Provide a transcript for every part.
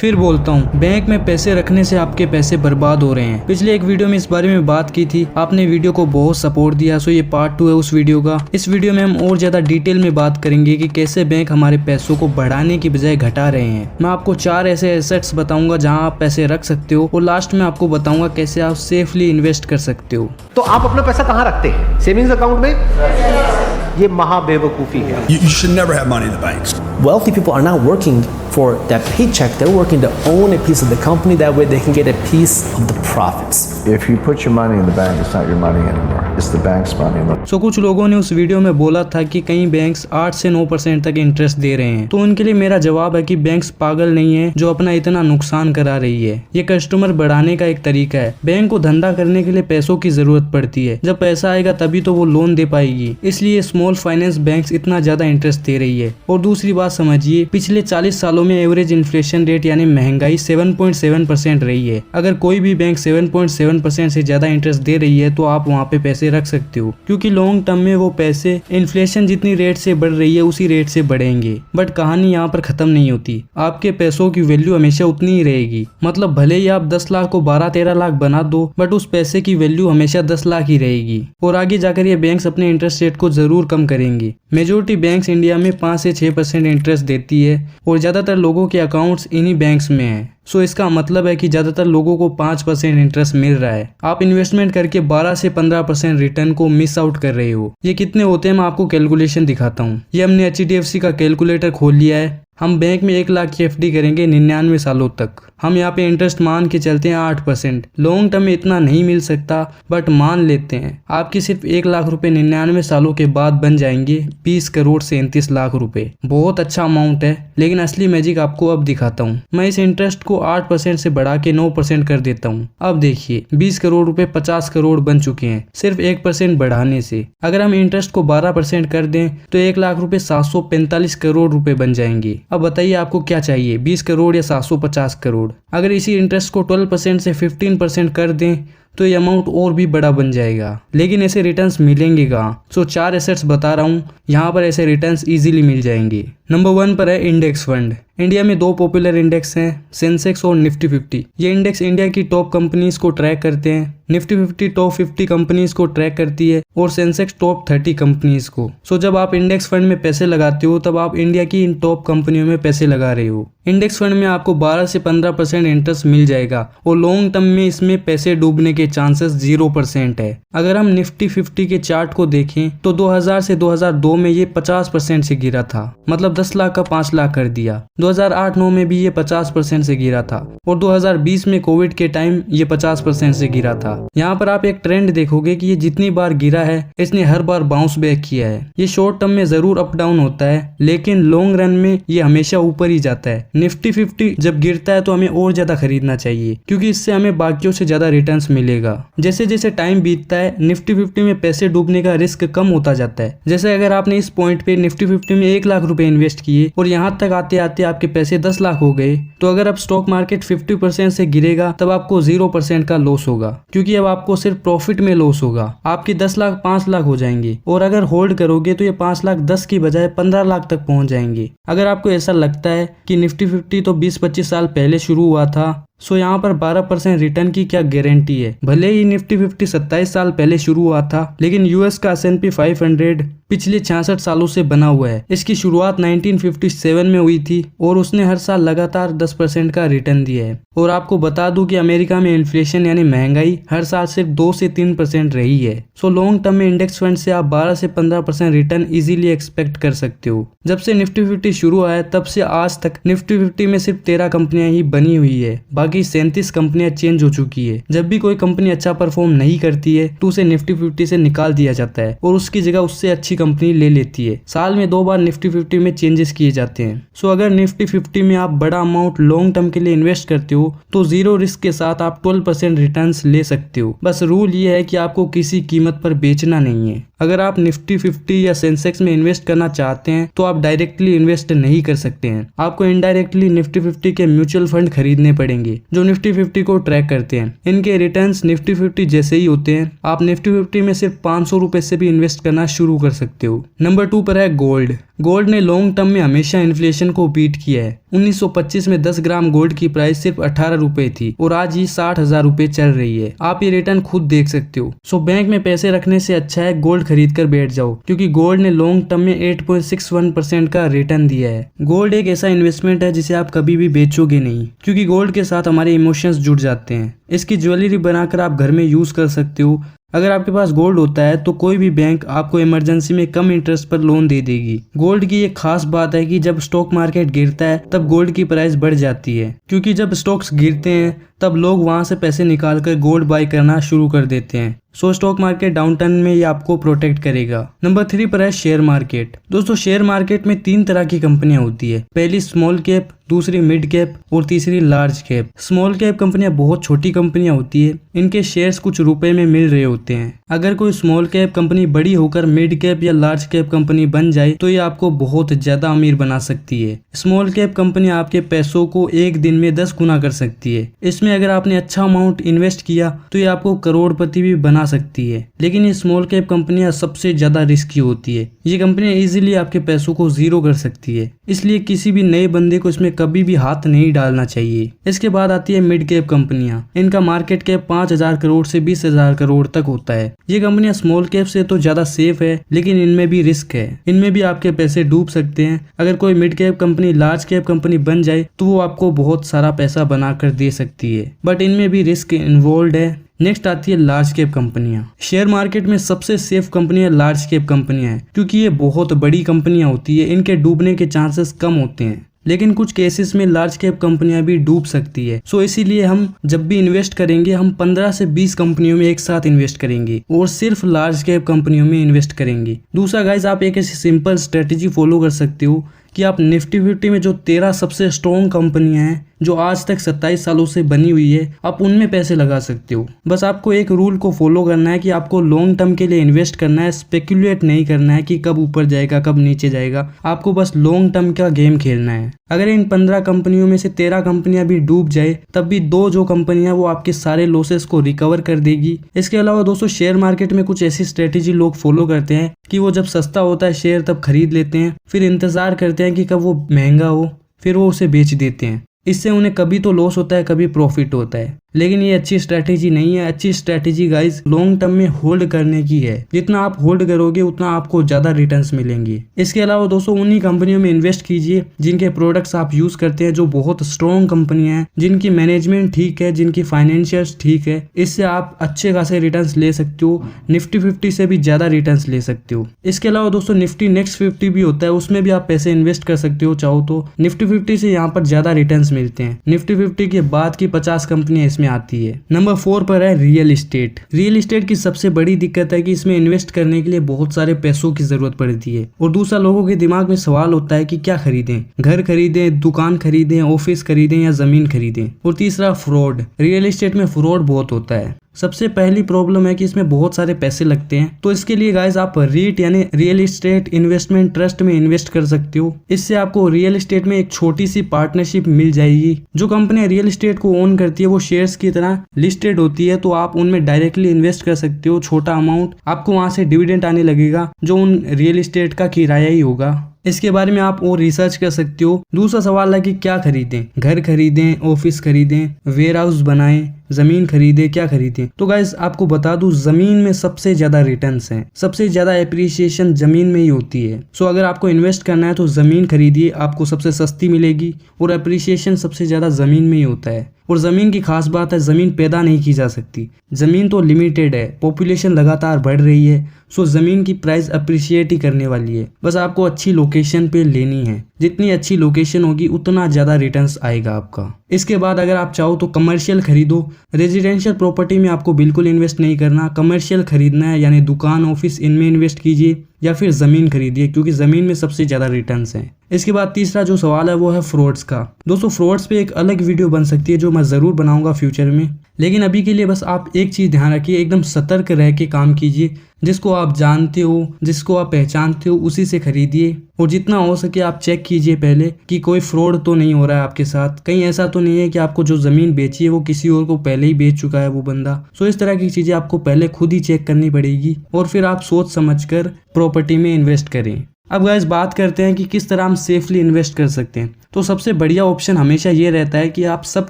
फिर बोलता हूँ, बैंक में पैसे रखने से आपके पैसे बर्बाद हो रहे हैं। पिछले एक वीडियो में इस बारे में बात की थी, आपने वीडियो को बहुत सपोर्ट दिया। सो ये पार्ट 2 है उस वीडियो का। इस वीडियो में हम और ज्यादा डिटेल में बात करेंगे कि कैसे बैंक हमारे पैसों को बढ़ाने की बजाय घटा रहे हैं। मैं आपको 4 ऐसे एसेट्स बताऊंगा जहां आप पैसे रख सकते हो, और लास्ट में आपको बताऊंगा कैसे आप सेफली इन्वेस्ट कर सकते हो। तो आप अपना पैसा कहाँ रखते हैं? सेविंग्स अकाउंट में? ये महाबेवकूफी है। You should never have money in the banks. Wealthy people are not working for that paycheck. They're working to own a piece of the company. That way they can get a piece of the profits. If you put your money in the bank, it's not your money anymore. It's the bank's money. So कुछ लोगों ने उस video में बोला था कि कई banks 8 से 9% तक इंटरेस्ट दे रहे हैं। तो उनके लिए मेरा जवाब है कि बैंक्स पागल नहीं है जो अपना इतना नुकसान करा रही है। ये कस्टमर बढ़ाने का एक तरीका है। बैंक को धंधा करने के लिए पैसों की जरूरत पड़ती है। जब पैसा आएगा तभी तो वो लोन दे पाएगी। इसलिए स्मॉल फाइनेंस बैंक्स इतना ज्यादा इंटरेस्ट दे रही है। और दूसरी बात समझिए, पिछले 40 सालों में एवरेज इन्फ्लेशन रेट यानी महंगाई 7.7% रही है। अगर कोई भी बैंक 7.7% से ज्यादा इंटरेस्ट दे रही है तो आप वहाँ पे पैसे रख सकते हो, क्योंकि लॉन्ग टर्म में वो पैसे इन्फ्लेशन जितनी रेट से बढ़ रही है उसी रेट से बढ़ेंगे। बट कहानी यहाँ पर खत्म नहीं होती। आपके पैसों की वैल्यू हमेशा उतनी ही रहेगी। मतलब भले ही आप 10 लाख को 12-13 लाख बना दो, बट उस पैसे की वैल्यू हमेशा 10 लाख ही रहेगी। और आगे जाकर ये बैंक्स अपने इंटरेस्ट रेट को जरूर कम करेंगी। मेजोरिटी बैंक्स इंडिया में 5 से 6% इंटरेस्ट देती है, और ज्यादातर लोगों के अकाउंट्स इन्हीं बैंक्स में हैं। सो इसका मतलब है कि ज्यादातर लोगों को 5% इंटरेस्ट मिल रहा है। आप इन्वेस्टमेंट करके 12 से 15% रिटर्न को मिस आउट कर रहे हो। ये कितने होते हैं मैं आपको कैलकुलेशन दिखाता हूँ। ये हमने HDFC का कैलकुलेटर खोल लिया है। हम बैंक में 1 लाख की FD करेंगे 99 सालों तक। हम यहाँ पे इंटरेस्ट मान के चलते हैं 8%। लॉन्ग टर्म में इतना नहीं मिल सकता, बट मान लेते हैं आपकी सिर्फ 1 लाख रुपए 99 सालों के बाद बन जाएंगे 20 करोड़ 37 लाख रुपए। बहुत अच्छा अमाउंट है, लेकिन असली मैजिक आपको अब दिखाता हूँ। मैं इस इंटरेस्ट को 8% से बढ़ा के 9% कर देता हूँ। अब देखिए 20 करोड़ रुपए 50 करोड़ बन चुके हैं सिर्फ 1% बढ़ाने से। अगर हम इंटरेस्ट को 12% कर दें तो 1 लाख रुपए 745 करोड़ रुपए बन जाएंगे। अब बताइए आपको क्या चाहिए, 20 करोड़ या 750 करोड़? अगर इसी इंटरेस्ट को 12% से 15% कर दें तो ये अमाउंट और भी बड़ा बन जाएगा। लेकिन ऐसे रिटर्न्स मिलेंगे कहाँ? सो 4 एसेट्स बता रहा हूँ, यहाँ पर ऐसे रिटर्न्स इजीली मिल जाएंगे। नंबर 1 पर है इंडेक्स फंड। इंडिया में 2 पॉपुलर इंडेक्स हैं, सेंसेक्स और निफ्टी 50। ये इंडेक्स इंडिया की टॉप कंपनीज को ट्रैक करते हैं। निफ्टी 50 टॉप 50 कंपनीज को ट्रैक करती है और सेंसेक्स टॉप 30 कंपनीज को। सो जब आप इंडेक्स फंड में पैसे लगाते हो तब आप इंडिया की इन टॉप कंपनियों में पैसे लगा रहे हो। इंडेक्स फंड में आपको 12 से 15% इंटरेस्ट मिल जाएगा, और लॉन्ग टर्म में इसमें पैसे डूबने के चांसेस 0% है। अगर हम निफ्टी 50 के चार्ट को देखें तो 2000 से 2002 में ये 50% से गिरा था। मतलब 10 लाख का 5 लाख कर दिया। 2008-9 में भी ये 50% से गिरा था, और 2020 में कोविड के टाइम ये 50% से गिरा था। यहाँ पर आप एक ट्रेंड देखोगे कि ये जितनी बार गिरा है इसने हर बार बाउंस बैक किया है। ये शॉर्ट टर्म में जरूर अप डाउन होता है, लेकिन लॉन्ग रन में ये हमेशा ऊपर ही जाता है। निफ्टी 50 जब गिरता है तो हमें और ज्यादा खरीदना चाहिए, क्योंकि इससे हमें बाकियों से ज्यादा रिटर्न्स मिलेगा। जैसे जैसे टाइम बीतता है निफ्टी 50 में पैसे डूबने का रिस्क कम होता जाता है। जैसे अगर आपने इस पॉइंट पे निफ्टी 50 में 1 लाख रुपए इन्वेस्ट किए और यहाँ तक आते आते आपके पैसे 10 लाख हो गए, तो अगर अब स्टॉक मार्केट 50% से गिरेगा तब आपको 0% का लॉस होगा, क्योंकि अब आपको सिर्फ प्रॉफिट में लॉस होगा। आपके 10 लाख 5 लाख हो जाएंगे, और अगर होल्ड करोगे तो ये 5 लाख 10 की बजाय 15 लाख तक पहुंच जाएंगे। अगर आपको ऐसा लगता है कि निफ्टी 50 तो 20-25 साल पहले शुरू हुआ था, सो यहाँ पर 12% रिटर्न की क्या गारंटी है? भले ही निफ्टी 50 27 साल पहले शुरू हुआ था, लेकिन यूएस का S&P 500 पिछले 66 सालों से बना हुआ है। इसकी शुरुआत 1957 में हुई थी और उसने हर साल लगातार 10% का रिटर्न दिया है। और आपको बता दूं कि अमेरिका में इन्फ्लेशन यानी महंगाई हर साल सिर्फ 2 से 3% रही है। सो लॉन्ग टर्म में इंडेक्स फंड से आप 12 से 15% रिटर्न इजीली एक्सपेक्ट कर सकते हो। जब से निफ्टी 50 शुरू हुआ है तब से आज तक निफ्टी 50 में सिर्फ 13 कंपनियां ही बनी हुई है, बाकी 37 कंपनियां चेंज हो चुकी है। जब भी कोई कंपनी अच्छा परफॉर्म नहीं करती है तो उसे निफ्टी 50 से निकाल दिया जाता है और उसकी जगह उससे अच्छी कंपनी ले लेती है। साल में 2 बार निफ्टी 50 में चेंजेस किए जाते हैं। सो अगर निफ्टी 50 में आप बड़ा अमाउंट लॉन्ग टर्म के लिए इन्वेस्ट करते हो तो 0 रिस्क के साथ आप 12% रिटर्न्स ले सकते हो। बस रूल ये है कि आपको किसी कीमत पर बेचना नहीं है। अगर आप निफ्टी 50 या सेंसेक्स में इन्वेस्ट करना चाहते हैं तो आप डायरेक्टली इन्वेस्ट नहीं कर सकते हैं। आपको इनडायरेक्टली निफ्टी 50 के म्यूचुअल फंड खरीदने पड़ेंगे जो निफ्टी 50 को ट्रैक करते हैं। इनके रिटर्न्स निफ्टी 50 जैसे ही होते हैं। आप निफ्टी 50 में सिर्फ 500 रुपए से भी इन्वेस्ट करना शुरू कर सकते हो। नंबर 2 पर है गोल्ड। गोल्ड ने लॉन्ग टर्म में हमेशा इन्फ्लेशन को बीट किया है। 1925 में 10 ग्राम गोल्ड की प्राइस सिर्फ 18 रुपए थी और आज ये 60,000 रुपए चल रही है। आप ये रिटर्न खुद देख सकते हो। सो बैंक में पैसे रखने से अच्छा है गोल्ड खरीद कर बैठ जाओ, क्योंकि गोल्ड ने लॉन्ग टर्म में 8.61% का रिटर्न दिया है। गोल्ड एक ऐसा इन्वेस्टमेंट है जिसे आप कभी भी बेचोगे नहीं, क्योंकि गोल्ड के साथ हमारे इमोशंस जुड़ जाते हैं। इसकी ज्वेलरी बनाकर आप घर में यूज कर सकते हो। अगर आपके पास गोल्ड होता है तो कोई भी बैंक आपको इमरजेंसी में कम इंटरेस्ट पर लोन दे देगी। गोल्ड की एक खास बात है कि जब स्टॉक मार्केट गिरता है तब गोल्ड की प्राइस बढ़ जाती है, क्योंकि जब स्टॉक्स गिरते हैं तब लोग वहां से पैसे निकालकर गोल्ड बाय करना शुरू कर देते हैं। सो स्टॉक मार्केट डाउनटर्न में ये आपको प्रोटेक्ट करेगा। नंबर 3 पर है शेयर मार्केट। दोस्तों शेयर मार्केट में 3 तरह की कंपनियां होती है। पहली स्मॉल कैप, दूसरी मिड कैप और तीसरी लार्ज कैप। स्मॉल कैप कंपनियां बहुत छोटी कंपनियां होती है, इनके शेयर्स कुछ रुपए में मिल रहे होते हैं। अगर कोई स्मॉल कैप कंपनी बड़ी होकर मिड कैप या लार्ज कैप कंपनी बन जाए तो ये आपको बहुत ज्यादा अमीर बना सकती है। स्मॉल कैप कंपनी आपके पैसों को एक दिन में 10 गुना कर सकती है। इसमें अगर आपने अच्छा अमाउंट इन्वेस्ट किया तो ये आपको करोड़पति भी बना सकती है। लेकिन ये स्मॉल कैप कंपनियां सबसे ज्यादा रिस्की होती है। ये कंपनियां इजीली आपके पैसों को जीरो कर सकती है, इसलिए किसी भी नए बंदे को इसमें कभी भी हाथ नहीं डालना चाहिए। इसके बाद आती है मिड कैप कंपनियां। इनका मार्केट कैप 5,000 करोड़ से 20,000 करोड़ तक होता है। ये कंपनियां स्मॉल कैप से तो ज्यादा सेफ है, लेकिन इनमें भी रिस्क है। इनमें भी आपके पैसे डूब सकते हैं। अगर कोई mid cap company large cap company बन जाए तो वो आपको बहुत सारा पैसा बनाकर दे सकती है, बट इनमें भी रिस्क इन्वॉल्व है। नेक्स्ट आती है लार्ज कैप कंपनियां। शेयर मार्केट में सबसे सेफ कंपनियां लार्ज कैप कंपनियां हैं, क्योंकि ये बहुत बड़ी कंपनियां होती है, इनके डूबने के चांसेस कम होते हैं। लेकिन कुछ केसेस में लार्ज कैप कंपनियां भी डूब सकती है। सो इसीलिए हम जब भी इन्वेस्ट करेंगे हम 15 से 20 कंपनियों में एक साथ इन्वेस्ट करेंगे और सिर्फ लार्ज कैप कंपनियों में इन्वेस्ट करेंगे। दूसरा गाइस, आप एक ऐसी सिंपल स्ट्रेटेजी फॉलो कर सकते हो कि आप निफ्टी 50 में जो 13 सबसे स्ट्रॉन्ग कंपनियां हैं जो आज तक 27 सालों से बनी हुई है, आप उनमें पैसे लगा सकते हो। बस आपको एक रूल को फॉलो करना है कि आपको लॉन्ग टर्म के लिए इन्वेस्ट करना है, स्पेकुलेट नहीं करना है कि कब ऊपर जाएगा कब नीचे जाएगा। आपको बस लॉन्ग टर्म का गेम खेलना है। अगर इन 15 कंपनियों में से 13 कंपनियां भी डूब जाए तब भी 2 जो कंपनियां वो आपके सारे लॉसेस को रिकवर कर देगी। इसके अलावा दोस्तों शेयर मार्केट में कुछ ऐसी स्ट्रेटेजी लोग फॉलो करते हैं कि वो जब सस्ता होता है शेयर तब खरीद लेते हैं, फिर इंतजार करते हैं कि कब वो महंगा हो, फिर वो उसे बेच देते हैं। इससे उन्हें कभी तो लॉस होता है कभी प्रॉफिट होता है, लेकिन ये अच्छी स्ट्रैटेजी नहीं है। अच्छी स्ट्रैटेजी गाइस लॉन्ग टर्म में होल्ड करने की है। जितना आप होल्ड करोगे उतना आपको ज्यादा रिटर्न्स मिलेंगे। इसके अलावा दोस्तों उन्हीं कंपनियों में इन्वेस्ट कीजिए जिनके प्रोडक्ट्स आप यूज करते हैं, जो बहुत स्ट्रॉन्ग कंपनियां हैं, जिनकी मैनेजमेंट ठीक है, जिनकी फाइनेंशियल्स ठीक है। इससे आप अच्छे खासे रिटर्न्स ले सकते हो, निफ्टी 50 से भी ज्यादा रिटर्न्स ले सकते हो। इसके अलावा दोस्तों निफ्टी नेक्स्ट 50 भी होता है, उसमें भी आप पैसे इन्वेस्ट कर सकते हो चाहो तो। निफ्टी 50 से यहाँ पर ज्यादा रिटर्न्स मिलते हैं। निफ्टी 50 के बाद की 50 कंपनियां इसमें आती है। नंबर 4 पर है रियल एस्टेट। रियल एस्टेट की सबसे बड़ी दिक्कत है कि इसमें इन्वेस्ट करने के लिए बहुत सारे पैसों की जरूरत पड़ती है, और दूसरा लोगों के दिमाग में सवाल होता है कि क्या खरीदें, घर खरीदें, दुकान खरीदें, ऑफिस खरीदें या जमीन खरीदें। और तीसरा फ्रॉड। रियल एस्टेट में फ्रॉड बहुत होता है। सबसे पहली प्रॉब्लम है कि इसमें बहुत सारे पैसे लगते हैं, तो इसके लिए गाइस आप रीट यानी रियल एस्टेट इन्वेस्टमेंट ट्रस्ट में इन्वेस्ट कर सकते हो। इससे आपको रियल एस्टेट में एक छोटी सी पार्टनरशिप मिल जाएगी। जो कंपनी रियल एस्टेट को ओन करती है वो शेयर्स की तरह लिस्टेड होती है, तो आप उनमें डायरेक्टली इन्वेस्ट कर सकते हो। छोटा अमाउंट आपको वहां से डिविडेंड आने लगेगा जो उन रियल एस्टेट का किराया ही होगा। इसके बारे में आप और रिसर्च कर सकते हो। दूसरा सवाल है कि क्या खरीदें, घर खरीदें, ऑफिस खरीदें, वेयर हाउस बनाएं, जमीन खरीदे, क्या खरीदें। तो गाइस आपको बता दूं जमीन में सबसे ज्यादा रिटर्न्स हैं, सबसे ज्यादा एप्रिसिएशन जमीन में ही होती है। सो अगर आपको इन्वेस्ट करना है तो जमीन खरीदिए, आपको सबसे सस्ती मिलेगी और एप्रिसिएशन सबसे ज्यादा जमीन में ही होता है। और जमीन की खास बात है जमीन पैदा नहीं की जा सकती, जमीन तो लिमिटेड है, पॉपुलेशन लगातार बढ़ रही है। सो जमीन की प्राइस अप्रिशिएट ही करने वाली है। बस आपको अच्छी लोकेशन पे लेनी है, जितनी अच्छी लोकेशन होगी उतना ज्यादा रिटर्न्स आएगा आपका। इसके बाद अगर आप चाहो तो कमर्शियल खरीदो। रेजिडेंशियल प्रॉपर्टी में आपको बिल्कुल इन्वेस्ट नहीं करना, कमर्शियल खरीदना है, यानी दुकान ऑफिस इनमें इन्वेस्ट कीजिए या फिर जमीन खरीदिए, क्योंकि जमीन में सबसे ज्यादा रिटर्न्स हैं। इसके बाद तीसरा जो सवाल है वो है फ्रॉड्स का। दोस्तों फ्रॉड्स पे एक अलग वीडियो बन सकती है जो मैं जरूर बनाऊंगा फ्यूचर में, लेकिन अभी के लिए बस आप एक चीज ध्यान रखिए, एकदम सतर्क रह के काम कीजिए। जिसको आप जानते हो, जिसको आप पहचानते हो, उसी से खरीदिए। और जितना हो सके आप चेक कीजिए पहले कि कोई फ्रॉड तो नहीं हो रहा है आपके साथ, कहीं ऐसा तो नहीं है कि आपको जो जमीन बेची है वो किसी और को पहले ही बेच चुका है वो बंदा। सो इस तरह की चीजें आपको पहले खुद ही चेक करनी पड़ेगी और फिर आप सोच समझकर प्रॉपर्टी में इन्वेस्ट करें। अब गाइस बात करते हैं कि किस तरह हम सेफली इन्वेस्ट कर सकते हैं। तो सबसे बढ़िया ऑप्शन हमेशा ये रहता है कि आप सब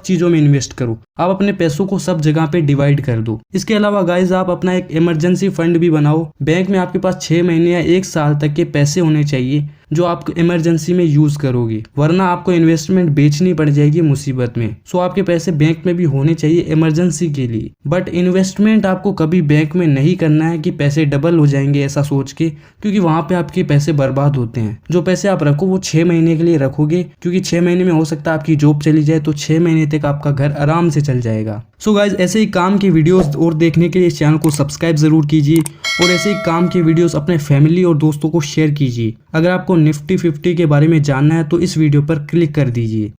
चीज़ों में इन्वेस्ट करो, आप अपने पैसों को सब जगह पे डिवाइड कर दो। इसके अलावा गाइस आप अपना एक इमरजेंसी फंड भी बनाओ। बैंक में आपके पास 6 महीने या 1 साल तक के पैसे होने चाहिए जो आप इमरजेंसी में यूज करोगे, वरना आपको इन्वेस्टमेंट बेचनी पड़ जाएगी मुसीबत में। सो आपके पैसे बैंक में भी होने चाहिए इमरजेंसी के लिए। बट इन्वेस्टमेंट आपको कभी बैंक में नहीं करना है कि पैसे डबल हो जाएंगे ऐसा सोच के, क्योंकि वहां पे आपके पैसे बर्बाद होते हैं। जो पैसे आप रखो वो 6 महीने के लिए रखोगे, क्योंकि 6 महीने में हो सकता है आपकी जॉब चली जाए, तो 6 महीने तक आपका घर आराम से चल जाएगा। सो गाइज ऐसे ही काम की वीडियोस और देखने के लिए इस चैनल को सब्सक्राइब जरूर कीजिए और ऐसे ही काम की वीडियोस अपने फैमिली और दोस्तों को शेयर कीजिए। अगर आपको निफ्टी 50 के बारे में जानना है तो इस वीडियो पर क्लिक कर दीजिए।